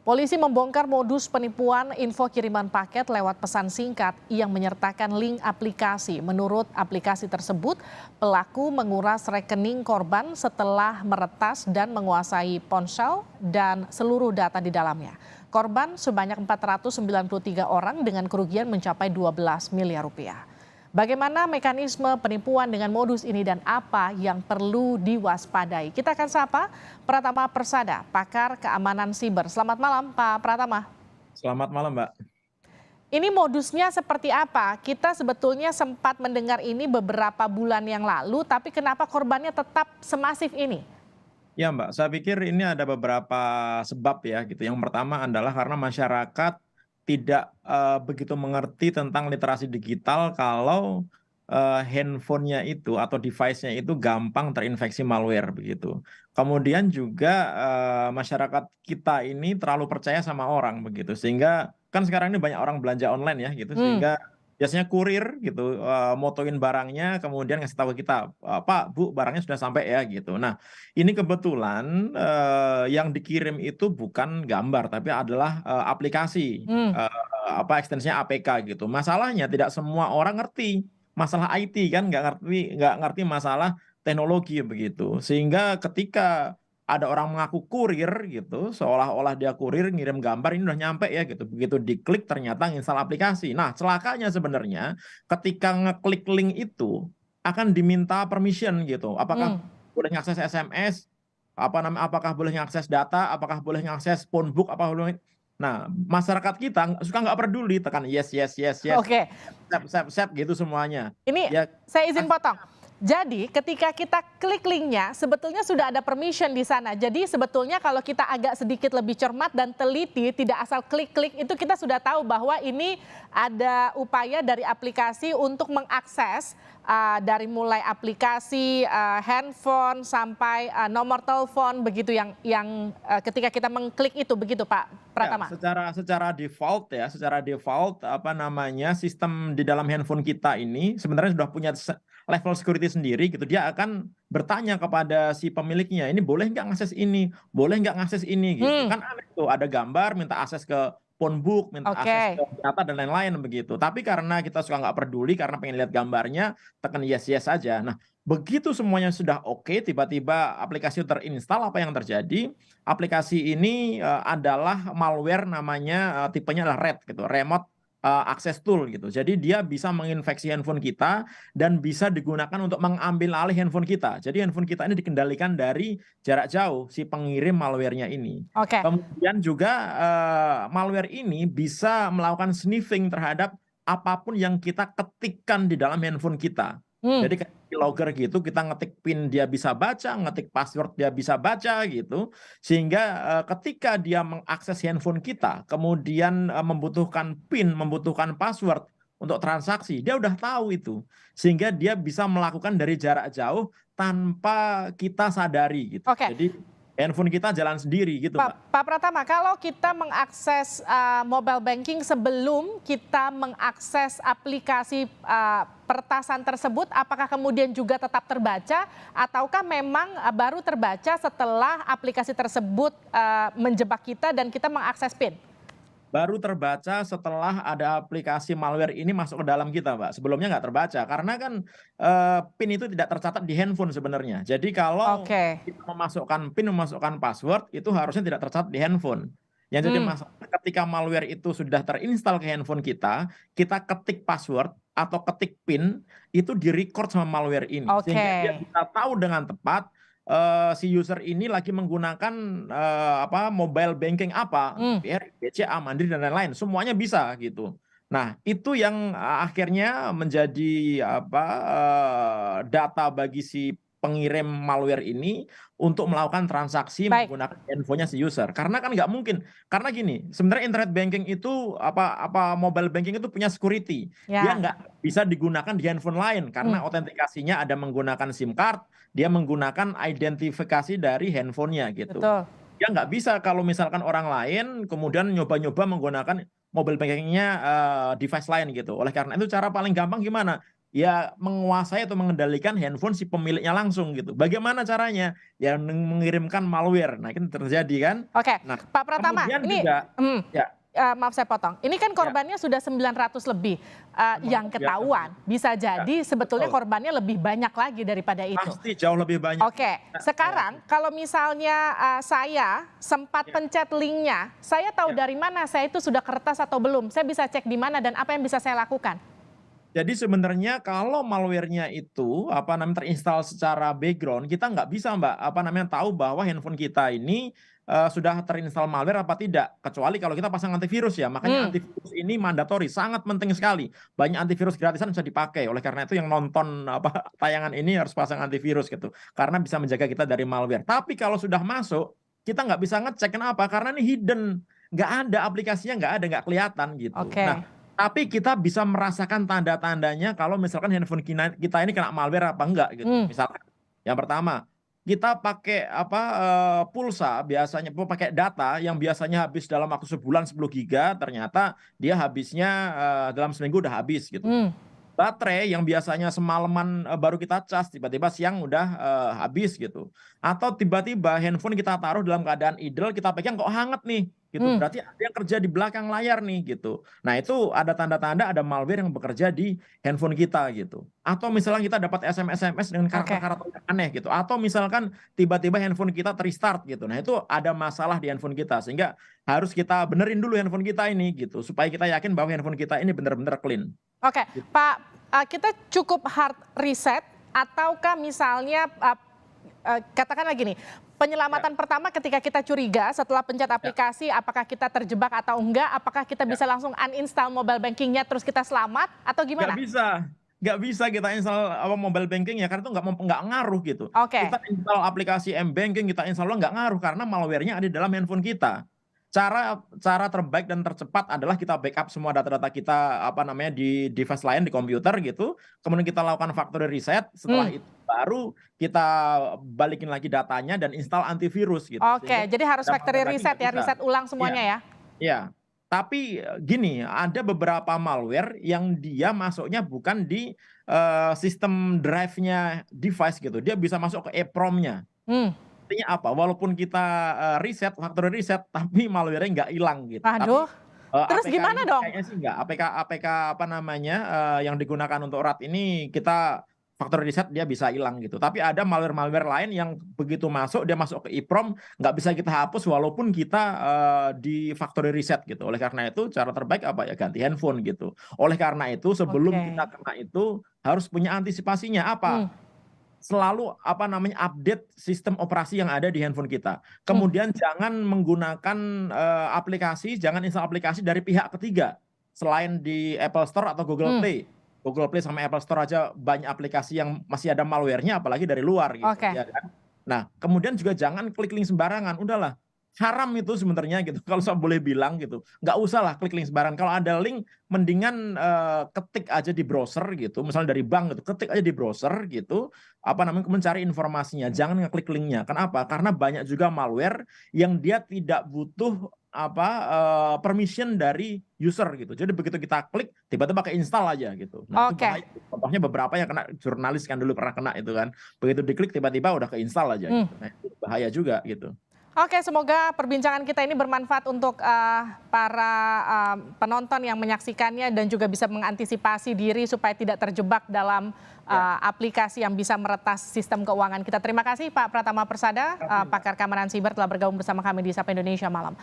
Polisi membongkar modus penipuan info kiriman paket lewat pesan singkat yang menyertakan link aplikasi. Menurut aplikasi tersebut, pelaku menguras rekening korban setelah meretas dan menguasai ponsel dan seluruh data di dalamnya. Korban sebanyak 493 orang dengan kerugian mencapai 12 miliar rupiah. Bagaimana mekanisme penipuan dengan modus ini dan apa yang perlu diwaspadai? Kita akan sapa Pratama Persada, pakar keamanan siber. Selamat malam Pak Pratama. Selamat malam, Mbak. Ini modusnya seperti apa? Kita sebetulnya sempat mendengar ini beberapa bulan yang lalu, tapi kenapa korbannya tetap semasif ini? Ya, Mbak, saya pikir ini ada beberapa sebab ya gitu. Yang pertama adalah karena masyarakat tidak begitu mengerti tentang literasi digital kalau handphonenya itu atau device-nya itu gampang terinfeksi malware begitu. Kemudian juga masyarakat kita ini terlalu percaya sama orang begitu. Sehingga kan sekarang ini banyak orang belanja online ya gitu sehingga biasanya kurir gitu motoin barangnya kemudian ngasih tahu ke kita, Pak, Bu, barangnya sudah sampai ya gitu. Nah, ini kebetulan yang dikirim itu bukan gambar tapi adalah aplikasi, Hmm, ekstensinya APK gitu. Masalahnya tidak semua orang ngerti masalah IT kan, nggak ngerti masalah teknologi begitu. Sehingga ketika ada orang mengaku kurir gitu, seolah-olah dia kurir ngirim gambar ini udah nyampe ya gitu. Begitu diklik ternyata nginstal aplikasi. Nah, celakanya sebenarnya ketika ngeklik link itu akan diminta permission gitu. Apakah hmm. boleh ngakses SMS, apakah boleh ngakses data, apakah boleh ngakses phone book, apa boleh. Nah, masyarakat kita suka nggak peduli, tekan yes yes yes yes, Oke, sep gitu semuanya. ini Ya, saya izin potong. Jadi ketika kita klik linknya sebetulnya sudah ada permission di sana. Jadi sebetulnya kalau kita agak sedikit lebih cermat dan teliti, tidak asal klik-klik itu kita sudah tahu bahwa ini ada upaya dari aplikasi untuk mengakses dari mulai aplikasi handphone sampai nomor telepon begitu yang ketika kita mengklik itu begitu Pak ya, Pratama. secara default apa namanya sistem di dalam handphone kita ini sebenarnya sudah punya level security sendiri gitu. Dia akan bertanya kepada si pemiliknya, ini boleh nggak ngakses ini, boleh nggak ngakses ini gitu. Hmm, Kan aneh tuh, ada gambar, minta akses ke phone book, minta akses oke. ke data dan lain-lain begitu. Tapi karena kita suka nggak peduli, karena pengen lihat gambarnya, tekan yes yes saja. Nah, begitu semuanya sudah oke, tiba-tiba aplikasi terinstall, apa yang terjadi? Aplikasi ini adalah malware namanya tipenya adalah RAT gitu, Remote Access Tool gitu. Jadi dia bisa menginfeksi handphone kita dan bisa digunakan untuk mengambil alih handphone kita. Jadi handphone kita ini dikendalikan dari jarak jauh si pengirim malware-nya ini. Oke. Kemudian juga malware ini bisa melakukan sniffing terhadap apapun yang kita ketikkan di dalam handphone kita. Hmm. Jadi kayak keylogger gitu, kita ngetik PIN dia bisa baca, ngetik password dia bisa baca gitu. Sehingga ketika dia mengakses handphone kita, kemudian membutuhkan PIN, membutuhkan password untuk transaksi, dia udah tahu itu. Sehingga dia bisa melakukan dari jarak jauh tanpa kita sadari gitu. Oke. Jadi handphone kita jalan sendiri gitu, Mbak. Pak Pratama, kalau kita mengakses mobile banking sebelum kita mengakses aplikasi pertasan tersebut, apakah kemudian juga tetap terbaca ataukah memang baru terbaca setelah aplikasi tersebut menjebak kita dan kita mengakses PIN? Baru terbaca setelah ada aplikasi malware ini masuk ke dalam kita, Mbak. Sebelumnya nggak terbaca karena kan PIN itu tidak tercatat di handphone sebenarnya. Jadi kalau Oke. kita memasukkan PIN, memasukkan password itu harusnya tidak tercatat di handphone. Yang jadi Hmm, masalah ketika malware itu sudah terinstal ke handphone kita ketik password atau ketik PIN itu direcord sama malware ini oke. sehingga dia bisa tahu dengan tepat si user ini lagi menggunakan mobile banking apa, Hmm. BRI, BCA, Mandiri dan lain-lain, semuanya bisa gitu. Nah, itu yang akhirnya menjadi data bagi si pengirim malware ini untuk melakukan transaksi Baik. menggunakan handphonenya si user. Karena kan nggak mungkin. Karena gini, sebenarnya internet banking itu mobile banking itu punya security. Dia Ya. nggak bisa digunakan di handphone lain Hmm, karena autentikasinya ada menggunakan SIM card, dia menggunakan identifikasi dari handphonenya gitu. betul. Dia nggak bisa kalau misalkan orang lain kemudian nyoba-nyoba menggunakan mobile bankingnya device lain gitu. Oleh karena itu cara paling gampang gimana? ya menguasai atau mengendalikan handphone si pemiliknya langsung gitu. Bagaimana caranya? Ya mengirimkan malware. Nah, ini terjadi kan. Oke, Nah, Pak Pratama, kemudian ini juga ya, maaf saya potong. Ini kan ya korbannya sudah 900 lebih yang ya, ketahuan. Bisa ya, jadi sebetulnya betul. korbannya lebih banyak lagi daripada itu. Pasti jauh lebih banyak. Oke, Nah, sekarang kalau misalnya saya sempat ya, pencet linknya, saya tahu ya. dari mana saya itu sudah kertas atau belum. Saya bisa cek di mana dan apa yang bisa saya lakukan. Jadi sebenarnya kalau malware-nya itu terinstall secara background, kita nggak bisa Mbak tahu bahwa handphone kita ini sudah terinstall malware apa tidak, kecuali kalau kita pasang antivirus ya. Makanya antivirus ini mandatori, sangat penting sekali. Banyak antivirus gratisan bisa dipakai. Oleh karena itu yang nonton tayangan ini harus pasang antivirus gitu, karena bisa menjaga kita dari malware. Tapi kalau sudah masuk, kita nggak bisa ngecek. Kenapa? Karena ini hidden, nggak ada aplikasinya, nggak kelihatan gitu. Oke. Nah, tapi kita bisa merasakan tanda-tandanya kalau misalkan handphone kita ini kena malware apa enggak gitu. Misalkan yang pertama, kita pakai pulsa biasanya pakai data yang biasanya habis dalam waktu sebulan 10 giga, ternyata dia habisnya dalam seminggu udah habis gitu. Baterai yang biasanya semalaman baru kita cas, tiba-tiba siang udah habis gitu. Atau tiba-tiba handphone kita taruh dalam keadaan idle, kita pegang kok hangat nih gitu. Berarti ada yang kerja di belakang layar nih gitu. Nah, itu ada tanda-tanda ada malware yang bekerja di handphone kita gitu. Atau misalnya kita dapat SMS dengan karakter-karakter yang aneh gitu. Atau misalkan tiba-tiba handphone kita terstart gitu. Nah, itu ada masalah di handphone kita, sehingga harus kita benerin dulu handphone kita ini gitu, supaya kita yakin bahwa handphone kita ini benar-benar clean. Oke, Pak, kita cukup hard reset ataukah misalnya katakanlah gini, penyelamatan pertama ketika kita curiga setelah pencet aplikasi apakah kita terjebak atau enggak, apakah kita bisa langsung uninstall mobile bankingnya terus kita selamat atau gimana? Nggak bisa kita install mobile banking ya, karena itu nggak ngaruh gitu. Oke. Kita install aplikasi M-Banking, kita install nggak ngaruh karena malware-nya ada di dalam handphone kita. Cara terbaik dan tercepat adalah kita backup semua data-data kita di device lain di komputer gitu. Kemudian kita lakukan factory reset. Setelah itu baru kita balikin lagi datanya dan install antivirus gitu. Oke, jadi harus factory reset ya, riset ulang Iya, semuanya ya. iya. Tapi gini, ada beberapa malware yang dia masuknya bukan di sistem drive-nya device gitu. Dia bisa masuk ke EEPROM-nya. Artinya apa? Walaupun kita factory reset, tapi malware-nya nggak hilang gitu. Aduh, Tapi terus APK gimana ini dong? kayaknya sih nggak. APK yang digunakan untuk RAT ini kita factory reset dia bisa hilang gitu. Tapi ada malware-malware lain yang begitu masuk, dia masuk ke EEPROM, nggak bisa kita hapus walaupun kita di factory reset gitu. Oleh karena itu cara terbaik apa ya, ganti handphone gitu. Oleh karena itu sebelum kita kena itu harus punya antisipasinya apa? Selalu update sistem operasi yang ada di handphone kita. Kemudian jangan menggunakan jangan install aplikasi dari pihak ketiga selain di Apple Store atau Google Play. Google Play sama Apple Store aja banyak aplikasi yang masih ada malware-nya, apalagi dari luar gitu. Ya kan? Nah, kemudian juga jangan klik link sembarangan. Udahlah, haram itu sebenarnya gitu, kalau saya boleh bilang gitu. Nggak usah lah klik link sembarangan. Kalau ada link, mendingan ketik aja di browser gitu, misalnya dari bank gitu, ketik aja di browser gitu, mencari informasinya, jangan ngeklik linknya. Kenapa? Karena banyak juga malware yang dia tidak butuh permission dari user gitu. Jadi begitu kita klik, tiba-tiba pakai install aja gitu. Nah, itu bahaya. Contohnya beberapa yang kena, jurnalis kan dulu pernah kena itu kan. Begitu diklik tiba-tiba udah keinstall aja gitu. Nah, itu bahaya juga gitu. Oke, semoga perbincangan kita ini bermanfaat untuk para penonton yang menyaksikannya dan juga bisa mengantisipasi diri supaya tidak terjebak dalam aplikasi yang bisa meretas sistem keuangan kita. Terima kasih Pak Pratama Persada, pakar keamanan siber telah bergabung bersama kami di Sapa Indonesia Malam.